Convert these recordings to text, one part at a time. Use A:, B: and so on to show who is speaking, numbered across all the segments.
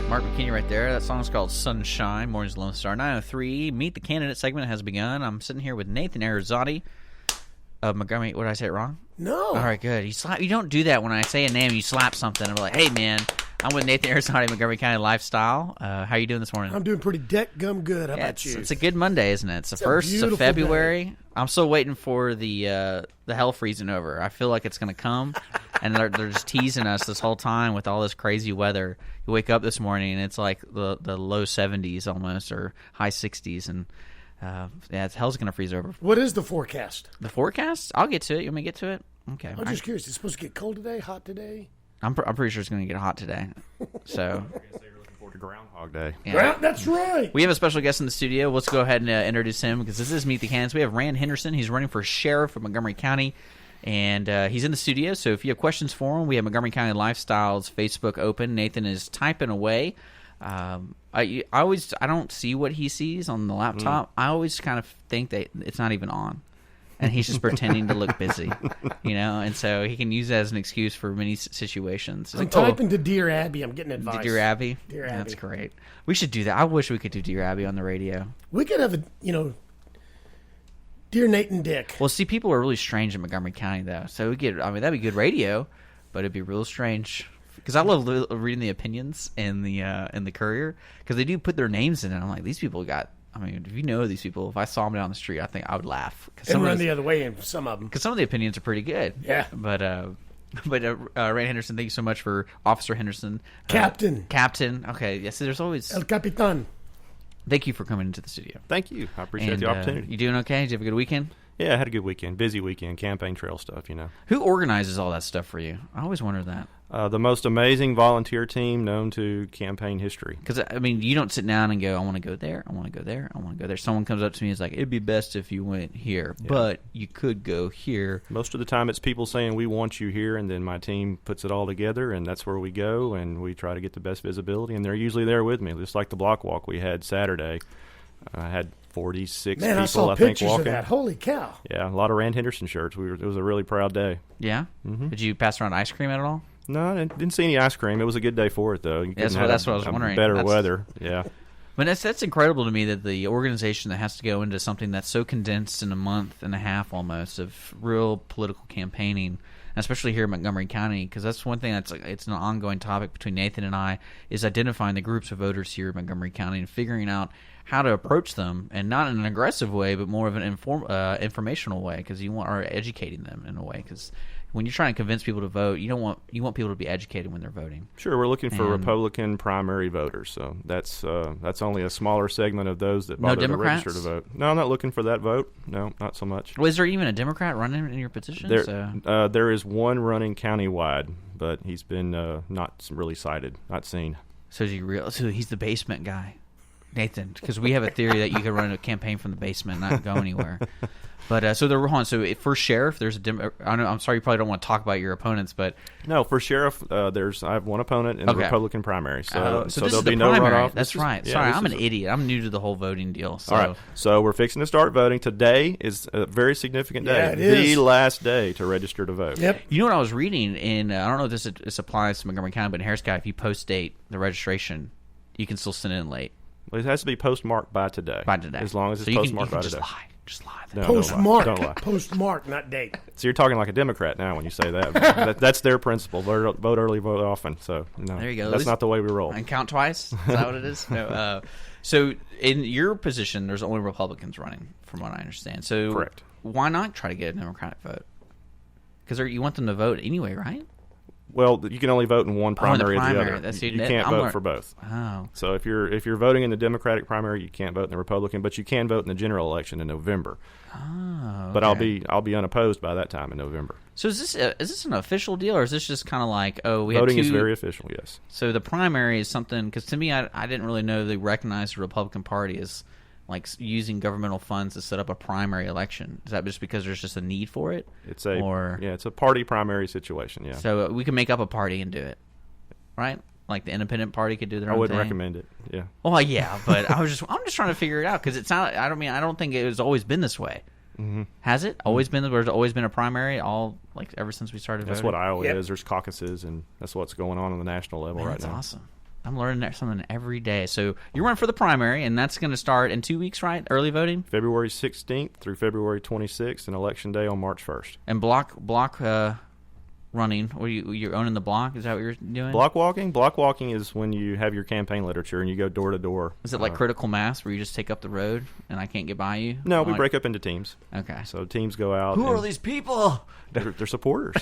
A: Mark McKinney right there. That song's called Sunshine, Morning's Lone Star. 9:03, Meet the Candidate segment has begun. I'm sitting here with Nathan Arizotti of Montgomery. What, did I say it wrong?
B: No.
A: All right, good. You don't do that when I say a name. You slap something. I'm like, hey, man, I'm with Nathan Arizotti of Montgomery County Lifestyle. How are you doing this morning?
B: I'm doing pretty gum good. How about you?
A: It's a good Monday, isn't it? It's the 1st of February. Day. I'm still waiting for the hell freezing over. I feel like it's going to come, and they're just teasing us this whole time with all this crazy weather. You wake up this morning, and it's like the low 70s almost, or high 60s, and hell's going to freeze over.
B: What is the forecast?
A: The forecast? I'll get to it. You want me to get to it? Okay.
B: I'm just curious. It's supposed to get cold today, hot today?
A: I'm pretty sure it's going to get hot today. So
C: you're looking forward to Groundhog Day.
A: Yeah.
B: That's right.
A: We have a special guest in the studio. Let's go ahead and introduce him because this is Meet the Candidates. We have Rand Henderson. He's running for sheriff of Montgomery County, and he's in the studio. So if you have questions for him, we have Montgomery County Lifestyle's Facebook open. Nathan is typing away. I don't see what he sees on the laptop. I always kind of think that it's not even on. And he's just pretending to look busy, and so he can use that as an excuse for many situations.
B: I'm typing to Dear Abby. I'm getting advice.
A: Dear Abby?
B: Dear Abby.
A: That's great. We should do that. I wish we could do Dear Abby on the radio.
B: We could have Dear Nate and Dick.
A: Well, see, people are really strange in Montgomery County, though. So that'd be good radio, but it'd be real strange. Because I love reading the opinions in the Courier, because they do put their names in it. I'm like, these people got... I mean, if you know these people, if I saw them down the street, I think I would laugh.
B: And run the other way in some of them.
A: Because some of the opinions are pretty good.
B: Yeah.
A: But Ray Henderson, thank you so much for Officer Henderson.
B: Captain.
A: Captain. Okay. Yes, there's always...
B: El Capitan.
A: Thank you for coming into the studio.
C: Thank you. I appreciate the opportunity.
A: You doing okay? Did you have a good weekend?
C: Yeah, I had a good weekend. Busy weekend. Campaign trail stuff,
A: Who organizes all that stuff for you? I always wonder that.
C: The most amazing volunteer team known to campaign history.
A: Because, you don't sit down and go, I want to go there, I want to go there, I want to go there. Someone comes up to me and is like, it'd be best if you went here, but you could go here.
C: Most of the time it's people saying, we want you here, and then my team puts it all together, and that's where we go, and we try to get the best visibility, and they're usually there with me, just like the block walk we had Saturday. I had 46 people,
B: I saw
C: think,
B: pictures
C: walking.
B: of that. Holy cow.
C: Yeah, a lot of Rand Henderson shirts. It was a really proud day.
A: Yeah? Mm-hmm. Did you pass around ice cream at all?
C: No, I didn't see any ice cream. It was a good day for it, though.
A: That's what I was wondering.
C: Better weather, yeah.
A: But that's incredible to me that the organization that has to go into something that's so condensed in a month and a half almost of real political campaigning, especially here in Montgomery County, because that's one thing it's an ongoing topic between Nathan and I, is identifying the groups of voters here in Montgomery County and figuring out how to approach them, and not in an aggressive way, but more of an informational way, because are educating them in a way, because when you're trying to convince people to vote, you want people to be educated when they're voting.
C: Sure, we're looking for Republican primary voters, so that's only a smaller segment of those that bother to register to vote. No, I'm not looking for that vote. No, not so much.
A: Well, is there even a Democrat running in your petition?
C: There is one running countywide, but he's been not really cited, not seen.
A: So is he real? So he's the basement guy, Nathan, because we have a theory that you can run a campaign from the basement and not go anywhere. But so for sheriff, there's I'm sorry, you probably don't want to talk about your opponents, but
C: no, for sheriff, I have one opponent in the Republican primary, so there'll be no runoff.
A: That's right. Sorry, I'm an idiot. I'm new to the whole voting deal. So.
C: All right, so we're fixing to start voting. Today is a very significant day.
B: Yeah, it is.
C: The last day to register to vote.
B: Yep.
A: You know what I was reading in? I don't know if this applies to Montgomery County, but in Harris County, if you post date the registration, you can still send it in late.
C: Well, it has to be postmarked by today. As long as it's postmarked by today.
A: Just lie.
C: No,
B: postmark.
C: Don't lie.
B: Postmark, not date.
C: So you're talking like a Democrat now when you say that. That's their principle. Vote early, vote often. So no,
A: there you go.
C: That's not the way we roll.
A: And count twice? Is that what it is? No. So in your position, there's only Republicans running, from what I understand. So
C: correct.
A: Why not try to get a Democratic vote? Because you want them to vote anyway, right?
C: Well, you can only vote in one primary or the other. You can't vote for both.
A: Oh.
C: So if you're voting in the Democratic primary, you can't vote in the Republican, but you can vote in the general election in November.
A: Oh. Okay.
C: But I'll be unopposed by that time in November.
A: So is this an official deal, or is this just kind of like
C: voting is very official? Yes.
A: So the primary is something, because to me I didn't really know they recognized the Republican Party as like using governmental funds to set up a primary election. Is that just because there's just a need for it?
C: It's a party primary situation. Yeah.
A: So we can make up a party and do it, right? Like the Independent Party could do their own thing.
C: I wouldn't recommend it. Yeah.
A: Well, yeah, but I'm just trying to figure it out, because it's not. I don't think it has always been this way.
C: Mm-hmm.
A: Has it always been? There's always been a primary, ever since we started.
C: That's
A: voting?
C: what Iowa is. There's caucuses, and that's what's going on the national level right now.
A: That's awesome. I'm learning something every day. So you're running for the primary, and that's going to start in 2 weeks, right? Early voting?
C: February 16th through February 26th, and Election Day on March 1st.
A: And block running, or you're owning the block? Is that what you're doing?
C: Block walking? Block walking is when you have your campaign literature and you go door to door.
A: Is it like critical mass where you just take up the road and I can't get by you?
C: No, we break up into teams.
A: Okay.
C: So teams go out.
A: Who are these people?
C: They're supporters.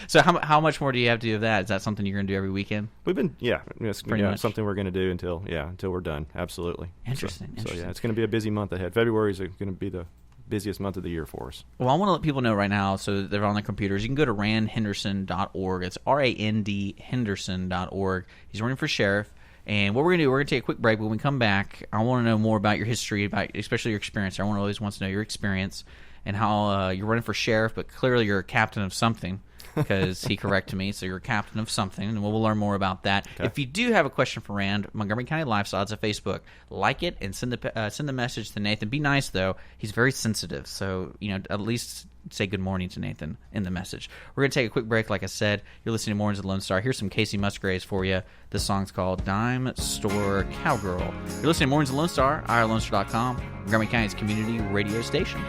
A: So how much more do you have to do of that? Is that something you're going to do every weekend?
C: We've been, it's
A: Pretty much.
C: something we're going to do until we're done. Absolutely.
A: Interesting.
C: So yeah, it's going to be a busy month ahead. February is going to be the busiest month of the year for us.
A: Well, I want to let people know right now, so they're on their computers. You can go to randhenderson.org. It's RAND Henderson.org. He's running for sheriff. And what we're going to do, we're going to take a quick break. When we come back, I want to know more about your history, about especially your experience. Everyone always wants to know your experience and how you're running for sheriff, but clearly you're a captain of something. Because he corrected me, so you're a captain of something, and we'll learn more about that. Okay. If you do have a question for Rand, Montgomery County Lifestyle, it's a Facebook. Like it and send the message to Nathan. Be nice, though. He's very sensitive, so at least say good morning to Nathan in the message. We're going to take a quick break, like I said. You're listening to Mornings of the Lone Star. Here's some Casey Musgraves for you. This song's called Dime Store Cowgirl. You're listening to Mornings of the Lone Star, irlonestar.com, Montgomery County's community radio station.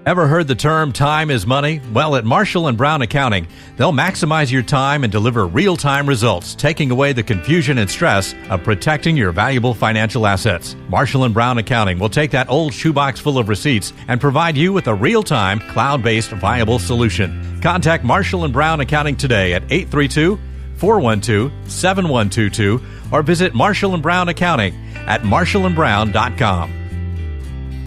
D: Ever heard the term time is money? Well, at Marshall & Brown Accounting, they'll maximize your time and deliver real-time results, taking away the confusion and stress of protecting your valuable financial assets. Marshall & Brown Accounting will take that old shoebox full of receipts and provide you with a real-time, cloud-based, viable solution. Contact Marshall & Brown Accounting today at 832-412-7122 or visit Marshall & Brown Accounting at marshallandbrown.com.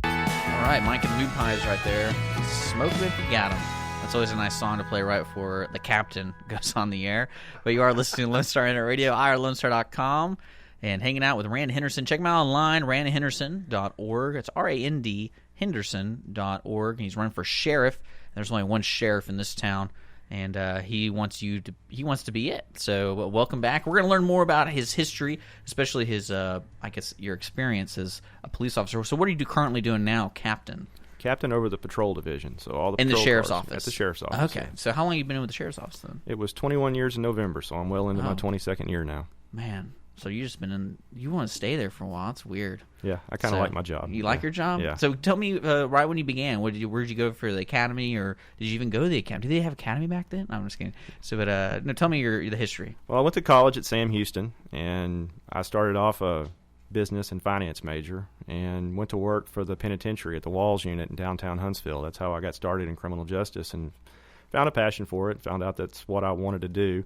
A: All right, Mike and the Mood Pies right there. Smoke if you got 'em. That's always a nice song to play right before the captain goes on the air. But you are listening to Lone Star Internet Radio, irlonestar.com, and hanging out with Rand Henderson. Check him out online, randhenderson.org. It's RAND Henderson.org. He's running for sheriff. There's only one sheriff in this town, and he wants to be it. So welcome back. We're going to learn more about his history, especially his, your experience as a police officer. So what are you currently doing now, Captain?
C: Captain over the patrol division. So all the
A: in the
C: patrol
A: sheriff's
C: cars
A: office.
C: At the sheriff's office.
A: Okay.
C: Yeah.
A: So how long have you been with the sheriff's office then?
C: It was 21 years in November, so I'm well into my 22nd year now.
A: Man. So you just been in. You want to stay there for a while? It's weird.
C: Yeah, I kind of like my job.
A: You like your job?
C: Yeah.
A: So tell me, right when you began, where'd you go for the academy, or did you even go to the academy? Did they have academy back then? No, I'm just kidding. So, but no, tell me the history.
C: Well, I went to college at Sam Houston, and I started off a business and finance major, and went to work for the penitentiary at the Walls Unit in downtown Huntsville. That's how I got started in criminal justice, and found a passion for it. Found out that's what I wanted to do.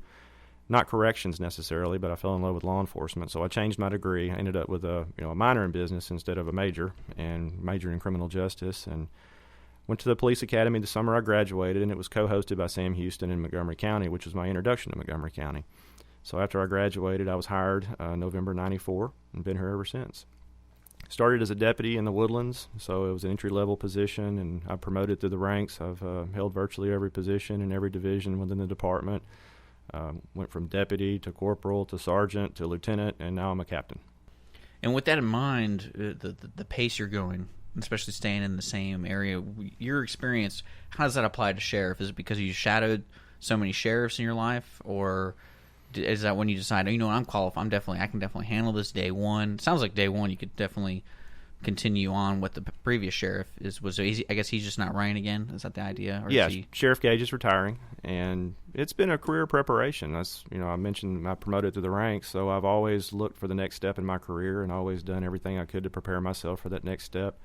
C: Not corrections necessarily, but I fell in love with law enforcement, so I changed my degree. I ended up with a minor in business instead of a major, and majored in criminal justice, and went to the police academy the summer I graduated, and it was co-hosted by Sam Houston in Montgomery County, which was my introduction to Montgomery County. So after I graduated, I was hired November 94, and been here ever since. Started as a deputy in the Woodlands, so it was an entry-level position, and I promoted through the ranks. I've held virtually every position in every division within the department. Went from deputy to corporal to sergeant to lieutenant, and now I'm a captain.
A: And with that in mind, the pace you're going, especially staying in the same area, your experience, how does that apply to sheriff? Is it because you shadowed so many sheriffs in your life, or is that when you decide, I'm qualified, I can definitely handle this day one? It sounds like day one you could definitely continue on what the previous sheriff was easy. I guess he's just not running again. Is that the idea? Or
C: yeah, Sheriff Gage is retiring, and it's been a career preparation. That's I mentioned I promoted through the ranks, so I've always looked for the next step in my career, and always done everything I could to prepare myself for that next step.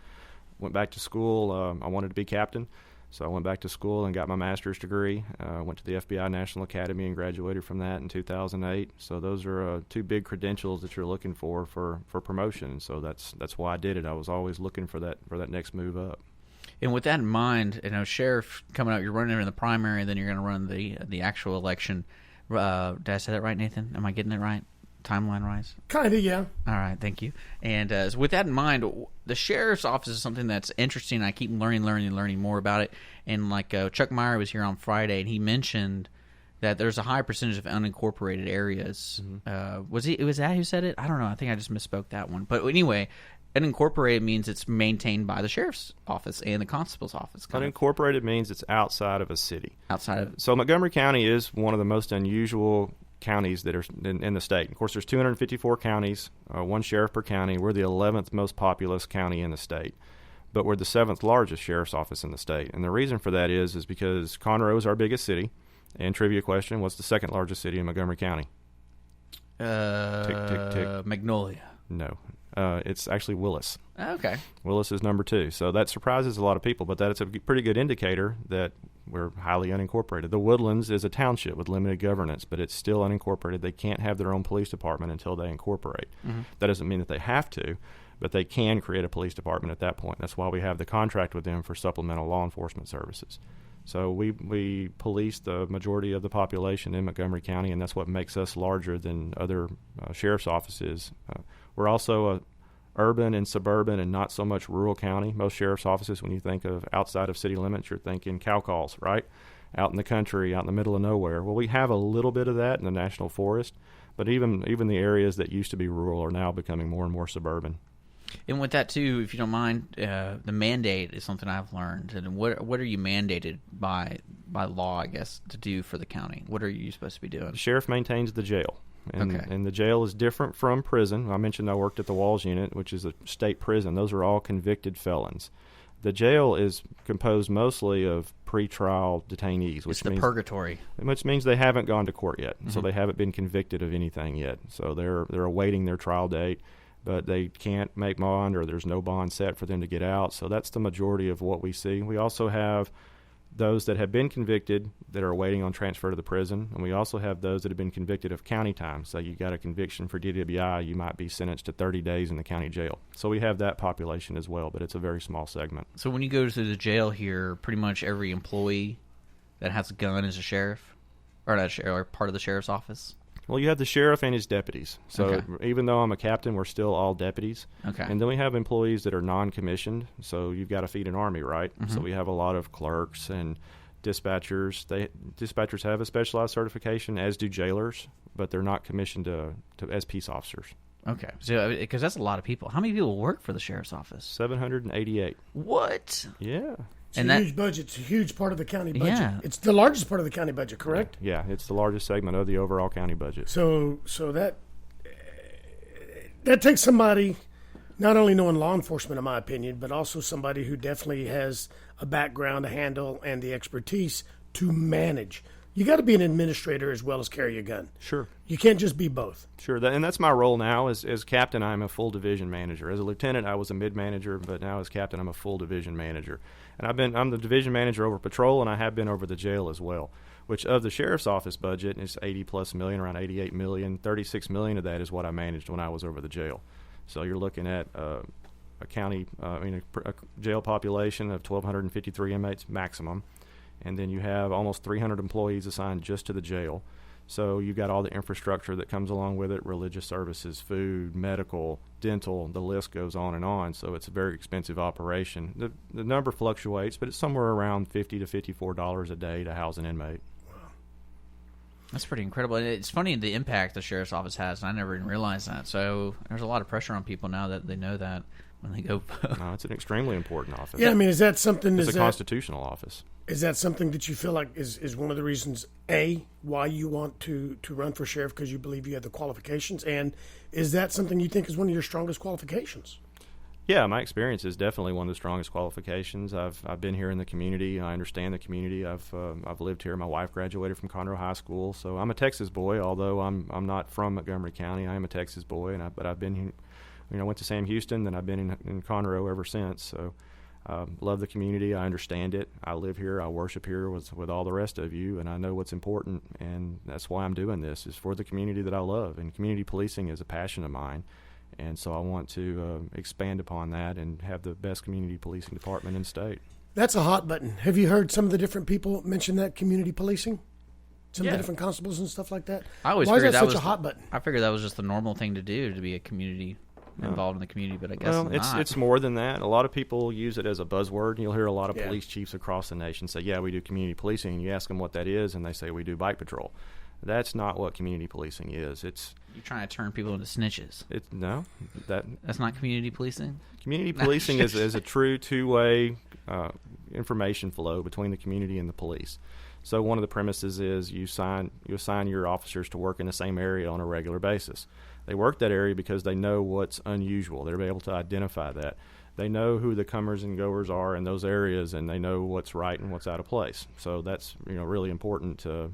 C: Went back to school. I wanted to be captain, so I went back to school and got my master's degree. Went to the FBI National Academy and graduated from that in 2008. So those are two big credentials that you're looking for promotion. So that's why I did it. I was always looking for that next move up.
A: And with that in mind, sheriff coming out, you're running in the primary, then you're going to run the actual election. Did I say that right, Nathan? Am I getting it right? Timeline-wise?
B: Kind of, yeah.
A: All right, thank you. And so with that in mind, the sheriff's office is something that's interesting. I keep learning more about it. And like Chuck Meyer was here on Friday, and he mentioned that there's a high percentage of unincorporated areas. Mm-hmm. Was that who said it? I don't know. I think I just misspoke that one. But anyway, unincorporated means it's maintained by the sheriff's office and the constable's office.
C: Unincorporated means it's outside of a city.
A: Outside of.
C: So Montgomery County is one of the most unusual counties that are in the state. Of course, there's 254 counties, one sheriff per county. We're the 11th most populous county in the state, but we're the 7th largest sheriff's office in the state. And the reason for that is because Conroe is our biggest city. And trivia question, what's the 2nd largest city in Montgomery County? Tick, tick, tick.
A: Magnolia.
C: No. It's actually Willis.
A: Okay.
C: Willis is number 2. So that surprises a lot of people, but that's a pretty good indicator that we're highly unincorporated. The Woodlands is a township with limited governance, but it's still unincorporated. They can't have their own police department until they incorporate. Mm-hmm. That doesn't mean that they have to, but they can create a police department at that point. That's why we have the contract with them for supplemental law enforcement services. So we police the majority of the population in Montgomery County, and that's what makes us larger than other sheriff's offices. We're also a urban and suburban and not so much rural county. Most sheriff's offices, when you think of outside of city limits, you're thinking cow calls, right? Out in the country, out in the middle of nowhere. Well, we have a little bit of that in the national forest, but even the areas that used to be rural are now becoming more and more suburban.
A: And with that too, if you don't mind, the mandate is something I've learned. And what are you mandated by law, I guess, to do for the county? What are you supposed to be doing?
C: The sheriff maintains the jail. And,
A: okay.
C: And the jail is different from prison. I mentioned I worked at the Walls Unit, which is a state prison. Those are all convicted felons. The jail is composed mostly of pretrial detainees,
A: which means purgatory,
C: which means they haven't gone to court yet, so they haven't been convicted of anything yet. So they're awaiting their trial date, but they can't make bond, or there's no bond set for them to get out. So that's the majority of what we see. We also have those that have been convicted that are waiting on transfer to the prison, and we also have those that have been convicted of county time. So you got a conviction for DWI, you might be sentenced to 30 days in the county jail. So we have that population as well, but it's a very small segment.
A: So when you go to the jail here, pretty much every employee that has a gun is a sheriff, or not a sheriff, or part of the sheriff's office?
C: Well, you have the sheriff and his deputies. So even though I'm a captain, we're still all deputies.
A: Okay.
C: And then we have employees that are non-commissioned. So you've got to feed an army, right?
A: Mm-hmm.
C: So we have a lot of clerks and dispatchers. Dispatchers have a specialized certification, as do jailers, but they're not commissioned as peace officers.
A: Okay. So because that's a lot of people. How many people work for the sheriff's office?
C: 788.
A: What?
C: Yeah.
B: It's a huge budget. It's a huge part of the county budget.
A: Yeah.
B: It's the largest part of the county budget, correct?
C: Yeah, it's the largest segment of the overall county budget.
B: So that takes somebody not only knowing law enforcement, in my opinion, but also somebody who definitely has a background to handle and the expertise to manage. You got to be an administrator as well as carry a gun.
C: Sure.
B: You can't just be both.
C: Sure, and that's my role now. As captain, I'm a full division manager. As a lieutenant, I was a mid-manager, but now as captain, I'm a full division manager. And I'm the division manager over patrol, and I have been over the jail as well, which of the sheriff's office budget is $80+ million, around $88 million. $36 million of that is what I managed when I was over the jail. So you're looking at a jail population of 1,253 inmates maximum, and then you have almost 300 employees assigned just to the jail. So you've got all the infrastructure that comes along with it, religious services, food, medical, dental, the list goes on and on. So it's a very expensive operation. The number fluctuates, but it's somewhere around $50 to $54 a day to house an inmate.
B: Wow.
A: That's pretty incredible. And it's funny the impact the sheriff's office has, and I never even realized that. So there's a lot of pressure on people now that they know that when they go vote.
C: No, it's an extremely important office.
B: Yeah, I mean, is that something?
C: It's a constitutional office.
B: Is that something that you feel like is one of the reasons, A, why you want to run for sheriff, because you believe you have the qualifications? And is that something you think is one of your strongest qualifications?
C: Yeah, my experience is definitely one of the strongest qualifications. I've been here in the community. I understand the community. I've lived here. My wife graduated from Conroe High School, so I'm a Texas boy. Although I'm not from Montgomery County, I am a Texas boy, but I've been here. I went to Sam Houston, then I've been in Conroe ever since. So. Love the community. I understand it. I live here. I worship here with all the rest of you, and I know what's important, and that's why I'm doing this, is for the community that I love. And community policing is a passion of mine, and so I want to expand upon that and have the best community policing department in the state.
B: That's a hot button. Have you heard some of the different people mention that, community policing? Some of the different constables and stuff like that?
A: I always
B: Why is
A: figured
B: that
A: that
B: such
A: was
B: a hot button?
A: I figured that was just the normal thing to do, to be a community involved in the community, but I guess
C: it's more than that. A lot of people use it as a buzzword. You'll hear a lot of police chiefs across the nation say, yeah, we do community policing, and you ask them what that is, and they say we do bike patrol. That's not what community policing is.
A: You're trying to turn people into snitches.
C: That's
A: not community policing?
C: Community policing is a true two-way information flow between the community and the police. So one of the premises is you assign your officers to work in the same area on a regular basis. They work that area because they know what's unusual. They're able to identify that. They know who the comers and goers are in those areas, and they know what's right and what's out of place. So that's really important to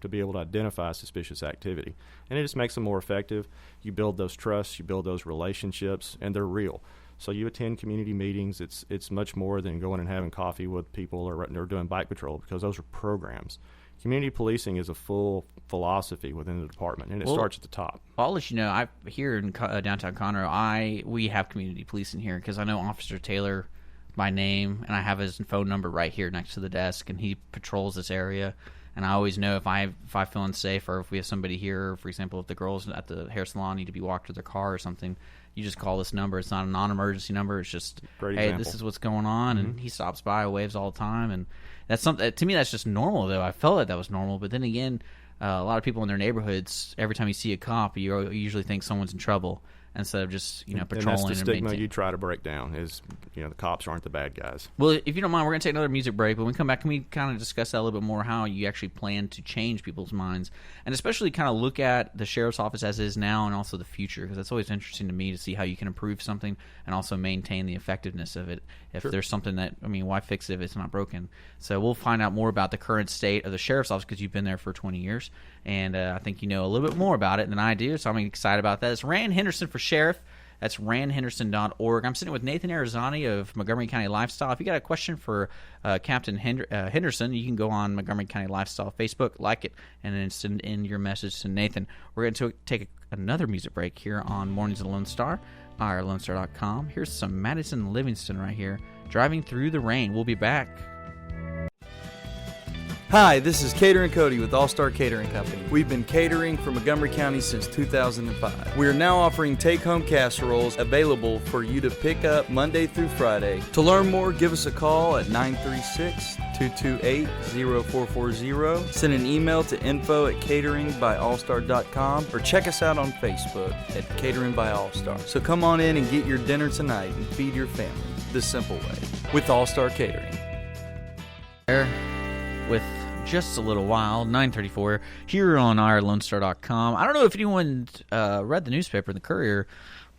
C: be able to identify suspicious activity, and it just makes them more effective. You build those trusts, you build those relationships, and they're real. So you attend community meetings. It's much more than going and having coffee with people or doing bike patrol, because those are programs. Community policing is a full philosophy within the department, and it starts at the top.
A: I'll let you know, here in downtown Conroe, we have community policing here because I know Officer Taylor by name, and I have his phone number right here next to the desk, and he patrols this area. And I always know if I feel unsafe, or if we have somebody here, for example, if the girls at the hair salon need to be walked to their car or something, you just call this number. It's not a non-emergency number. It's just, hey, this is what's going on, and he stops by, waves all the time, and that's something. To me, that's just normal. Though I felt like that was normal, but then again, a lot of people in their neighborhoods, every time you see a cop, you usually think someone's in trouble instead of just patrolling.
C: And that's the stigma you try to break down is the cops aren't the bad guys.
A: Well, if you don't mind, we're going to take another music break. But when we come back, can we kind of discuss that a little bit more, how you actually plan to change people's minds, and especially kind of look at the sheriff's office as is now and also the future, because that's always interesting to me to see how you can improve something and also maintain the effectiveness of it. If there's something that, why fix it if it's not broken? So we'll find out more about the current state of the sheriff's office, because you've been there for 20 years, and I think you know a little bit more about it than I do, so I'm excited about that. It's Rand Henderson for Sheriff. That's randhenderson.org. I'm sitting with Nathan Arizani of Montgomery County Lifestyle. If you got a question for Captain Henderson, you can go on Montgomery County Lifestyle Facebook, like it, and then send in your message to Nathan. We're going to take another music break here on Mornings of the Lone Star, irlonestar.com. Here's some Madison Livingston right here, Driving Through the Rain. We'll be back.
E: Hi, this is Catering Cody with All-Star Catering Company. We've been catering for Montgomery County since 2005. We are now offering take-home casseroles available for you to pick up Monday through Friday. To learn more, give us a call at 936-228-0440. Send an email to info@cateringbyallstar.com or check us out on Facebook at Catering by All-Star. So come on in and get your dinner tonight and feed your family the simple way with All-Star Catering.
A: With just a little while, 9:34 here on irlonestar.com. I don't know if anyone read the newspaper, the Courier,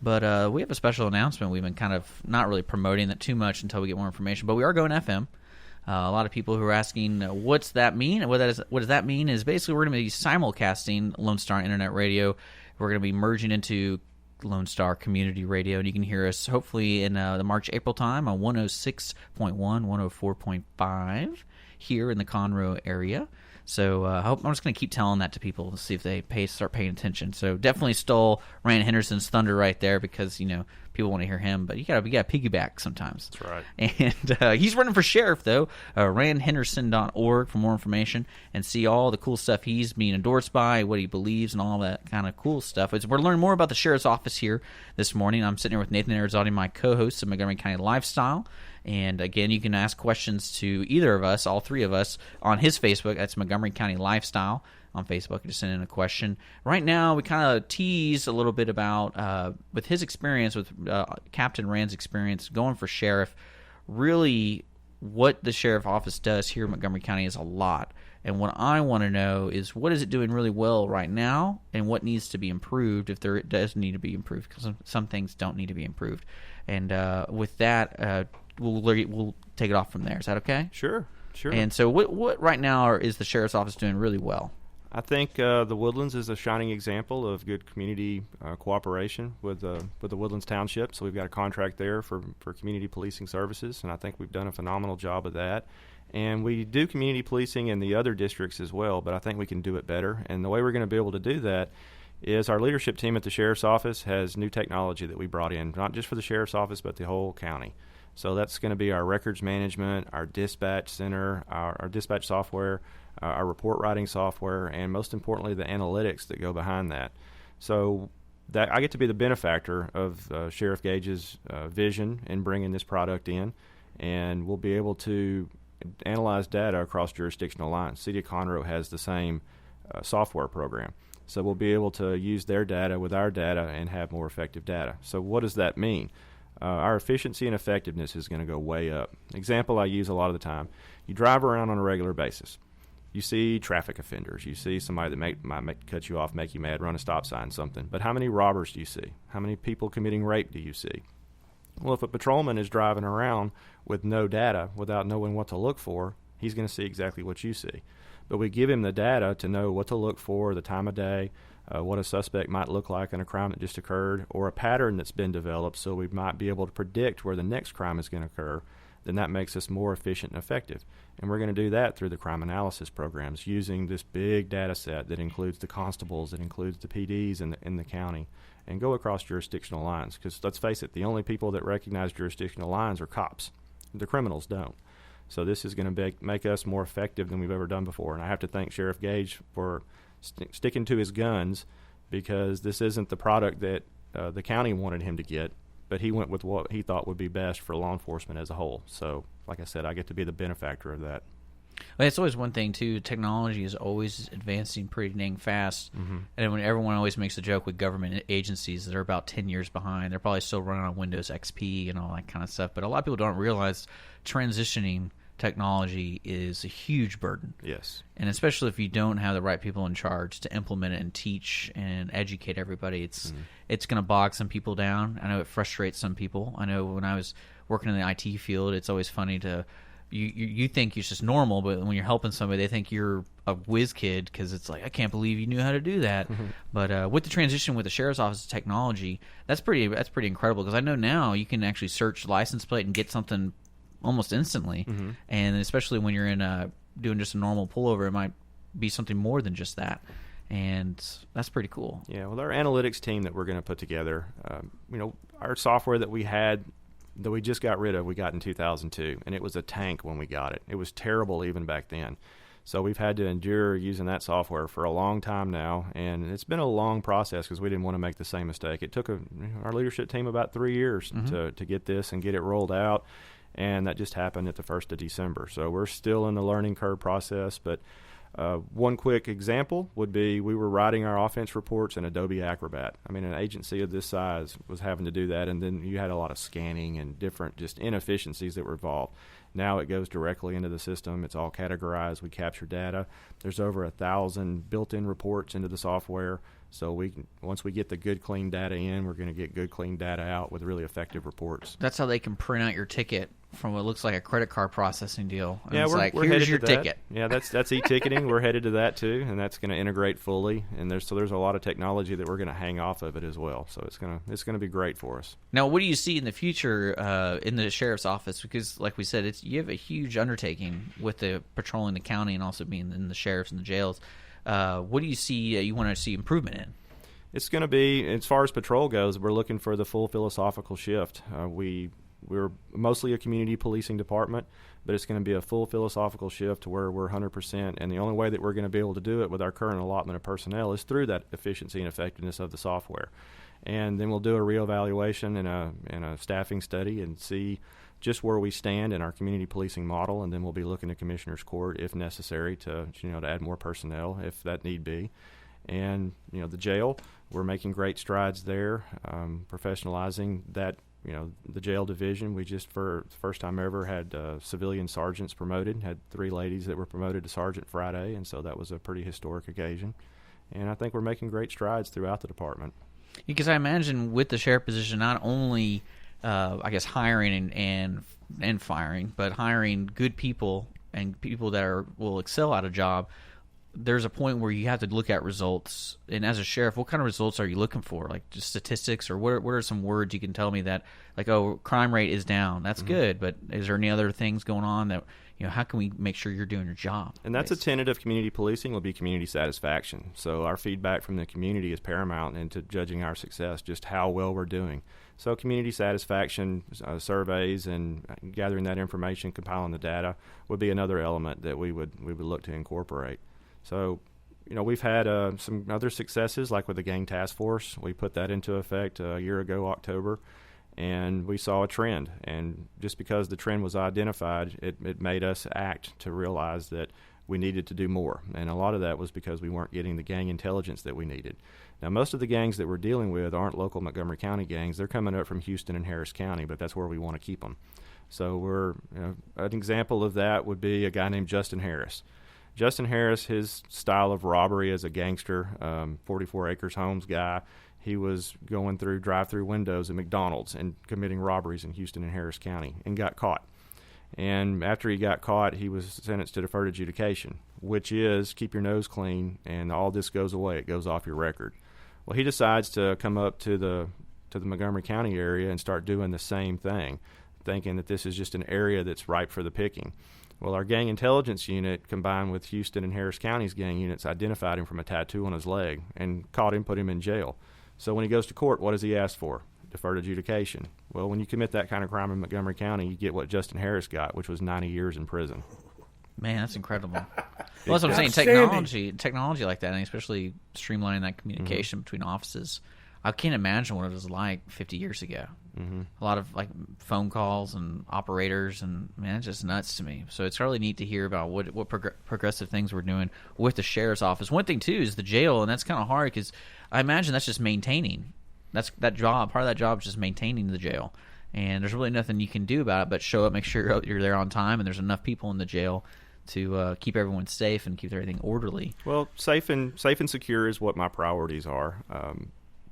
A: but we have a special announcement. We've been kind of not really promoting that too much until we get more information, but we are going FM. A lot of people who are asking, what's that mean? What does that mean is basically we're going to be simulcasting Lone Star Internet Radio. We're going to be merging into Lone Star Community Radio, and you can hear us hopefully in the March-April time on 106.1, 104.5. here in the Conroe area. So I'm just going to keep telling that to people to see if they start paying attention. So definitely stole Rand Henderson's thunder right there, because people want to hear him, but you got to piggyback sometimes.
C: That's right.
A: And he's running for sheriff though. randhenderson.org for more information and see all the cool stuff he's being endorsed by, what he believes, and all that kind of cool stuff. We're learning more about the sheriff's office here this morning. I'm sitting here with Nathan Arizani, my co-host of Montgomery County Lifestyle. And again, you can ask questions to either of us, all three of us, on his Facebook. That's Montgomery County Lifestyle on Facebook. Just send in a question. Right now, we kind of tease a little bit about, with his experience, with Captain Rand's experience going for sheriff, really what the sheriff office does here in Montgomery County is a lot. And what I want to know is, what is it doing really well right now, and what needs to be improved if there does need to be improved, because some things don't need to be improved. And with that, we'll take it off from there. Is that okay?
C: Sure.
A: And so what right now is the sheriff's office doing really well?
C: I think the Woodlands is a shining example of good community cooperation with the Woodlands Township. So we've got a contract there for community policing services, and I think we've done a phenomenal job of that. And we do community policing in the other districts as well, but I think we can do it better. And the way we're going to be able to do that is our leadership team at the sheriff's office has new technology that we brought in, not just for the sheriff's office, but the whole county. So that's going to be our records management, our dispatch center, our dispatch software, our report writing software, and most importantly, the analytics that go behind that. So that I get to be the benefactor of Sheriff Gage's vision in bringing this product in, and we'll be able to analyze data across jurisdictional lines. City of Conroe has the same software program. So we'll be able to use their data with our data and have more effective data. So what does that mean? Our efficiency and effectiveness is going to go way up. Example I use a lot of the time. You drive around on a regular basis. You see traffic offenders. You see somebody that might cut you off, make you mad, run a stop sign, something. But how many robbers do you see? How many people committing rape do you see? Well, if a patrolman is driving around with no data, without knowing what to look for, he's going to see exactly what you see. But we give him the data to know what to look for, the time of day, what a suspect might look like in a crime that just occurred, or a pattern that's been developed, so we might be able to predict where the next crime is going to occur. Then that makes us more efficient and effective. And we're going to do that through the crime analysis programs, using this big data set that includes the constables, that includes the PDs in the county, and go across jurisdictional lines. Because let's face it, the only people that recognize jurisdictional lines are cops. The criminals don't. So this is going to make us more effective than we've ever done before. And I have to thank Sheriff Gage for sticking to his guns, because this isn't the product that the county wanted him to get, but he went with what he thought would be best for law enforcement as a whole. So, like I said, I get to be the benefactor of that.
A: Well, it's always one thing, too. Technology is always advancing pretty dang fast. Mm-hmm. And when everyone always makes a joke with government agencies that are about 10 years behind, they're probably still running on Windows XP and all that kind of stuff. But a lot of people don't realize transitioning technology is a huge burden.
C: Yes.
A: And especially if you don't have the right people in charge to implement it and teach and educate everybody, it's going to bog some people down. I know it frustrates some people. I know when I was working in the IT field, it's always funny to you think it's just normal, but when you're helping somebody, they think you're a whiz kid, because it's like, I can't believe you knew how to do that. Mm-hmm. But with the transition with the sheriff's office technology, that's pretty incredible, because I know now you can actually search license plate and get something almost instantly. Mm-hmm. And especially when you're in doing just a normal pullover, it might be something more than just that. And that's pretty cool.
C: Yeah, well, our analytics team that we're going to put together, our software that we had, that we just got rid of, we got in 2002, and it was a tank when we got it. It was terrible even back then. So we've had to endure using that software for a long time now, and it's been a long process because we didn't want to make the same mistake. It took our leadership team about 3 years to get this and get it rolled out, and that just happened at the 1st of December. So we're still in the learning curve process, but one quick example would be we were writing our offense reports in Adobe Acrobat. I mean, an agency of this size was having to do that, and then you had a lot of scanning and different just inefficiencies that were involved. Now it goes directly into the system. It's all categorized. We capture data. There's over 1,000 built-in reports into the software. So once we get the good, clean data in, we're going to get good, clean data out with really effective reports.
A: That's how they can print out your ticket from what looks like a credit card processing deal. And
C: yeah,
A: it's
C: we're
A: here's
C: headed
A: your
C: to that.
A: ticket.
C: Yeah, that's e-ticketing. We're headed to that too, and that's going to integrate fully. And there's a lot of technology that we're going to hang off of it as well. So it's going to be great for us.
A: Now, what do you see in the future in the sheriff's office? Because, like we said, you have a huge undertaking with the patrolling the county and also being in the sheriffs and the jails. What do you see you want to see improvement in?
C: It's going to be, as far as patrol goes, we're looking for the full philosophical shift. We're mostly a community policing department, but it's going to be a full philosophical shift to where we're 100%. And the only way that we're going to be able to do it with our current allotment of personnel is through that efficiency and effectiveness of the software. And then we'll do a reevaluation and a staffing study and see just where we stand in our community policing model. And then we'll be looking to Commissioner's Court if necessary to add more personnel if that need be. And the jail, we're making great strides there, professionalizing that. The jail division, we just, for the first time ever, had civilian sergeants promoted, had 3 ladies that were promoted to sergeant Friday, and so that was a pretty historic occasion. And I think we're making great strides throughout the department.
A: Because I imagine with the sheriff position, not only, hiring and firing, but hiring good people and people that will excel at a job, there's a point where you have to look at results. And as a sheriff, what kind of results are you looking for? Like just statistics, or what are some words you can tell me that, like, oh, crime rate is down. That's good, but is there any other things going on that, how can we make sure you're doing your job?
C: And that's a tenet of community policing, will be community satisfaction. So our feedback from the community is paramount into judging our success, just how well we're doing. So community satisfaction surveys and gathering that information, compiling the data would be another element that we would look to incorporate. So, we've had some other successes, like with the gang task force. We put that into effect a year ago, October, and we saw a trend. And just because the trend was identified, it made us act to realize that we needed to do more. And a lot of that was because we weren't getting the gang intelligence that we needed. Now, most of the gangs that we're dealing with aren't local Montgomery County gangs. They're coming up from Houston and Harris County, but that's where we want to keep them. So an example of that would be a guy named Justin Harris. Justin Harris, his style of robbery as a gangster, 44 Acres Homes guy, he was going through drive-through windows at McDonald's and committing robberies in Houston and Harris County and got caught. And after he got caught, he was sentenced to deferred adjudication, which is keep your nose clean and all this goes away. It goes off your record. Well, he decides to come up to the Montgomery County area and start doing the same thing, thinking that this is just an area that's ripe for the picking. Well, our gang intelligence unit, combined with Houston and Harris County's gang units, identified him from a tattoo on his leg and caught him, put him in jail. So when he goes to court, what does he ask for? Deferred adjudication. Well, when you commit that kind of crime in Montgomery County, you get what Justin Harris got, which was 90 years in prison.
A: Man, that's incredible. Well, that's what I'm saying. Technology like that, and especially streamlining that communication between offices. I can't imagine what it was like 50 years ago. A lot of like phone calls and operators, and man, it's just nuts to me. So it's really neat to hear about what progressive things we're doing with the sheriff's office. One thing too is the jail, and that's kind of hard because I imagine that's just maintaining. That job. Part of that job is just maintaining the jail, and there's really nothing you can do about it but show up, make sure you're there on time, and there's enough people in the jail to keep everyone safe and keep everything orderly.
C: Well, safe and secure is what my priorities are.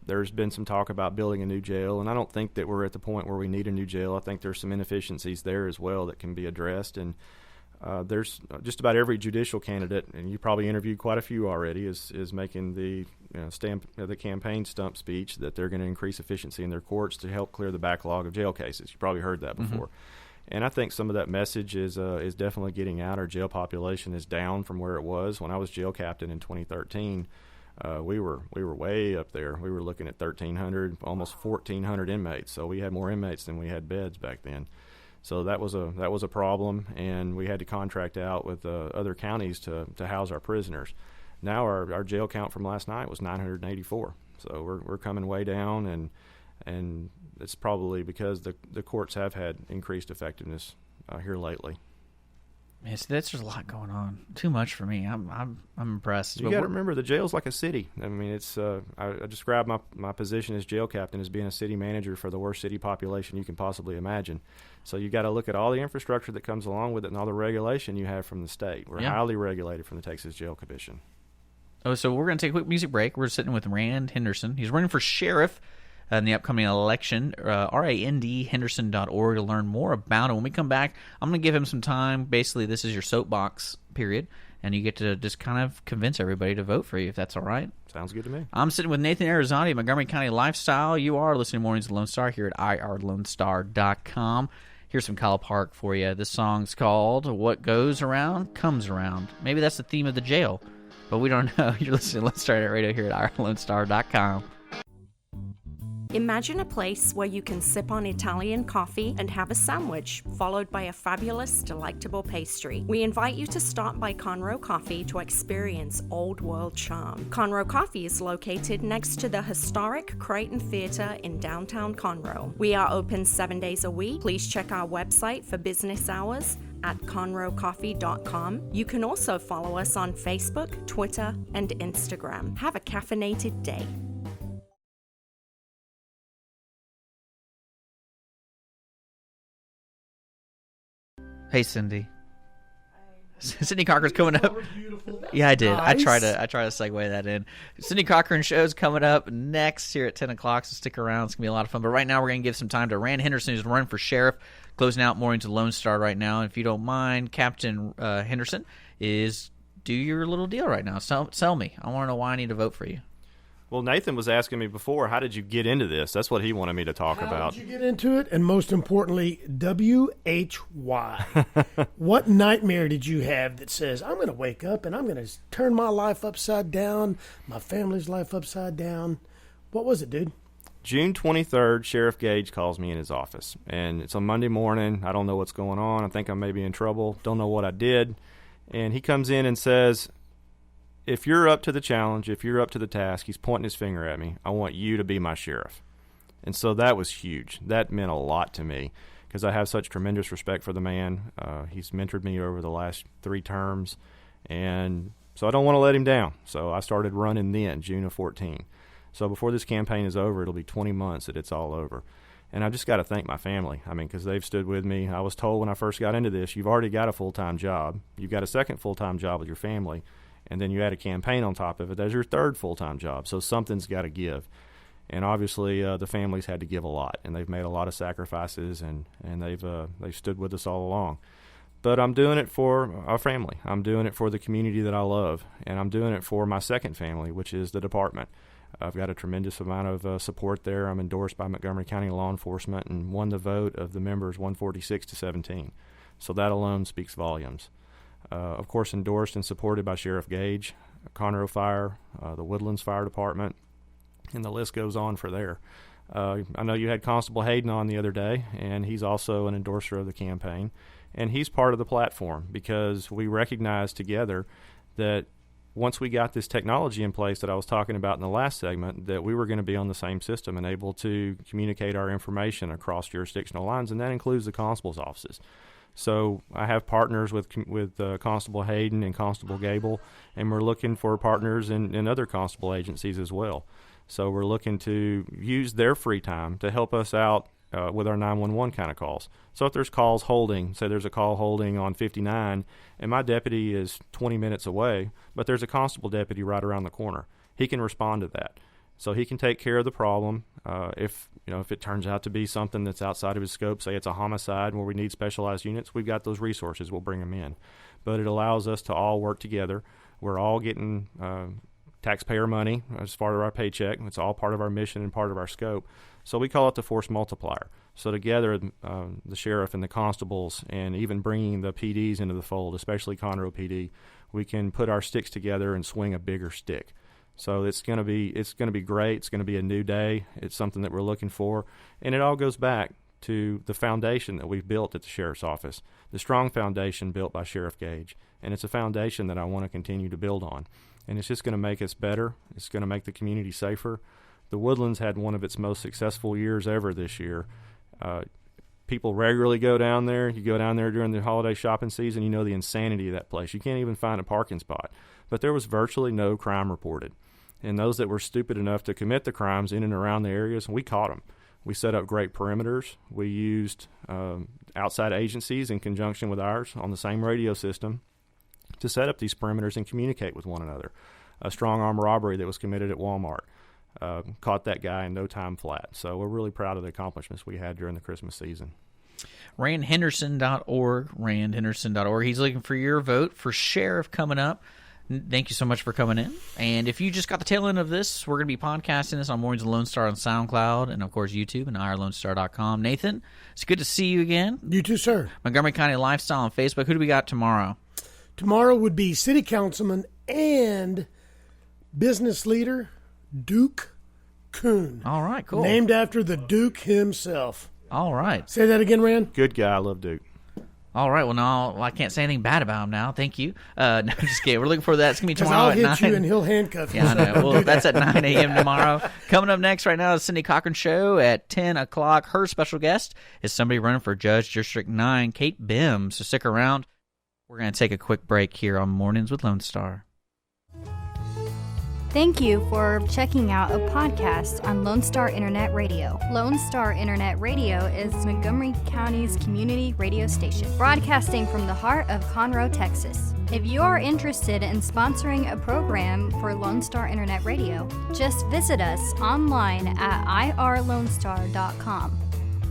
C: There's been some talk about building a new jail, and I don't think that we're at the point where we need a new jail. I think there's some inefficiencies there as well that can be addressed, and there's just about every judicial candidate, and you probably interviewed quite a few already, is making the the campaign stump speech that they're going to increase efficiency in their courts to help clear the backlog of jail cases. You probably heard that before. And I think some of that message is definitely getting out. Our jail population is down from where it was. When I was jail captain in 2013, we were way up there. We were looking at 1,300, almost 1,400 inmates. So we had more inmates than we had beds back then. So that was a problem, and we had to contract out with other counties to house our prisoners. Now our jail count from last night was 984. So we're coming way down, and it's probably because the courts have had increased effectiveness here lately.
A: Man, so there's a lot going on. Too much for me. I'm impressed.
C: You got to remember, the jail's like a city. I mean, it's I describe my position as jail captain as being a city manager for the worst city population you can possibly imagine. So you got to look at all the infrastructure that comes along with it and all the regulation you have from the state. We're highly regulated from the Texas Jail Commission.
A: Oh, so we're going to take a quick music break. We're sitting with Rand Henderson. He's running for sheriff in the upcoming election. RANDHenderson.org to learn more about it. When we come back, I'm going to give him some time. Basically, this is your soapbox period, and you get to just kind of convince everybody to vote for you, if that's all right.
C: Sounds good to me.
A: I'm sitting with Nathan Arizotti of Montgomery County Lifestyle. You are listening to Mornings of Lone Star here at irlonestar.com. Here's some Kyle Park for you. This song's called What Goes Around Comes Around. Maybe that's the theme of the jail, but we don't know. You're listening to Lone Star Radio here at irlonestar.com.
F: Imagine a place where you can sip on Italian coffee and have a sandwich, followed by a fabulous, delectable pastry. We invite you to stop by Conroe Coffee to experience old world charm. Conroe Coffee is located next to the historic Creighton Theater in downtown Conroe. We are open 7 days a week. Please check our website for business hours at conroecoffee.com. You can also follow us on Facebook, Twitter, and Instagram. Have a caffeinated day.
A: Hey, Cindy. Cindy Cochran's coming up. Yeah, I did. Nice. I try to segue that in. Cindy Cochran show's coming up next here at 10 o'clock, so stick around. It's going to be a lot of fun. But right now, we're going to give some time to Rand Henderson, who's running for sheriff, closing out Mornings of Lone Star right now. And if you don't mind, Captain Henderson, do your little deal right now. Sell me. I want to know why I need to vote for you.
C: Well, Nathan was asking me before, how did you get into this? That's what he wanted me to talk about.
B: How did you get into it? And most importantly, WHY. What nightmare did you have that says, I'm going to wake up and I'm going to turn my life upside down, my family's life upside down? What was it, dude?
C: June 23rd, Sheriff Gage calls me in his office. And it's a Monday morning. I don't know what's going on. I think I may be in trouble. Don't know what I did. And he comes in and says, if you're up to the challenge, if you're up to the task, he's pointing his finger at me, I want you to be my sheriff. And so that was huge. That meant a lot to me because I have such tremendous respect for the man. He's mentored me over the last 3 terms, and so I don't want to let him down. So I started running then, June of 14. So before this campaign is over, it'll be 20 months that it's all over. And I just got to thank my family. I mean, because they've stood with me. I was told when I first got into this, you've already got a full-time job. You've got a second full-time job with your family. And then you add a campaign on top of it. That's your third full-time job. So something's got to give. And obviously, the families had to give a lot. And they've made a lot of sacrifices, and they've stood with us all along. But I'm doing it for our family. I'm doing it for the community that I love. And I'm doing it for my second family, which is the department. I've got a tremendous amount of support there. I'm endorsed by Montgomery County Law Enforcement and won the vote of the members 146-17. So that alone speaks volumes. Of course, endorsed and supported by Sheriff Gage, Conroe Fire, the Woodlands Fire Department, and the list goes on for there. I know you had Constable Hayden on the other day, and he's also an endorser of the campaign. And he's part of the platform because we recognize together that once we got this technology in place that I was talking about in the last segment, that we were going to be on the same system and able to communicate our information across jurisdictional lines, and that includes the constable's offices. So I have partners with Constable Hayden and Constable Gable, and we're looking for partners in other constable agencies as well. So we're looking to use their free time to help us out with our 911 kind of calls. So if there's calls holding, say there's a call holding on 59, and my deputy is 20 minutes away, but there's a constable deputy right around the corner, he can respond to that. So he can take care of the problem. If it turns out to be something that's outside of his scope, say it's a homicide where we need specialized units, we've got those resources. We'll bring them in. But it allows us to all work together. We're all getting taxpayer money as part of our paycheck. It's all part of our mission and part of our scope. So we call it the force multiplier. So together, the sheriff and the constables, and even bringing the PDs into the fold, especially Conroe PD, we can put our sticks together and swing a bigger stick. So it's going to be great. It's going to be a new day. It's something that we're looking for, and it all goes back to the foundation that we've built at the sheriff's office, the strong foundation built by Sheriff Gage, and it's a foundation that I want to continue to build on, and it's just going to make us better. It's going to make the community safer. The Woodlands had one of its most successful years ever this year. People regularly go down there. You go down there during the holiday shopping season, you know the insanity of that place. You can't even find a parking spot. But there was virtually no crime reported. And those that were stupid enough to commit the crimes in and around the areas, we caught them. We set up great perimeters. We used outside agencies in conjunction with ours on the same radio system to set up these perimeters and communicate with one another. A strong armed robbery that was committed at Walmart. Caught that guy in no time flat. So we're really proud of the accomplishments we had during the Christmas season.
A: RandHenderson.org. He's looking for your vote for sheriff coming up. Thank you so much for coming in. And if you just got the tail end of this, we're going to be podcasting this on Mornings of Lone Star on SoundCloud and, of course, YouTube and IRLoneStar.com. Nathan, it's good to see you again.
B: You too, sir.
A: Montgomery County Lifestyle on Facebook. Who do we got tomorrow?
B: Tomorrow would be City Councilman and business leader Duke Kuhn.
A: All right, cool.
B: Named after the Duke himself.
A: All right.
B: Say that again, Rand.
C: Good guy. I love Duke.
A: All right. Well, I can't say anything bad about him now. Thank you. No, just kidding. We're looking for that. It's going to be tomorrow at 9.
B: I'll hit you and he'll handcuff you.
A: Yeah, I know. Well, that's at 9 a.m. tomorrow. Coming up next right now is Cindy Cochran Show at 10 o'clock. Her special guest is somebody running for Judge District 9, Kate Bim. So stick around. We're going to take a quick break here on Mornings with Lone Star.
G: Thank you for checking out a podcast on Lone Star Internet Radio. Lone Star Internet Radio is Montgomery County's community radio station, broadcasting from the heart of Conroe, Texas. If you are interested in sponsoring a program for Lone Star Internet Radio, just visit us online at irlonestar.com.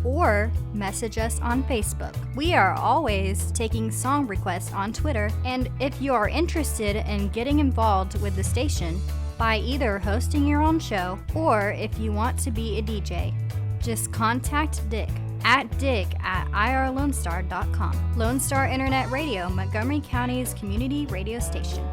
G: or message us on Facebook. We are always taking song requests on Twitter, and if you are interested in getting involved with the station by either hosting your own show or if you want to be a DJ, just contact Dick at irlonestar.com. Lone Star Internet Radio, Montgomery County's community radio station.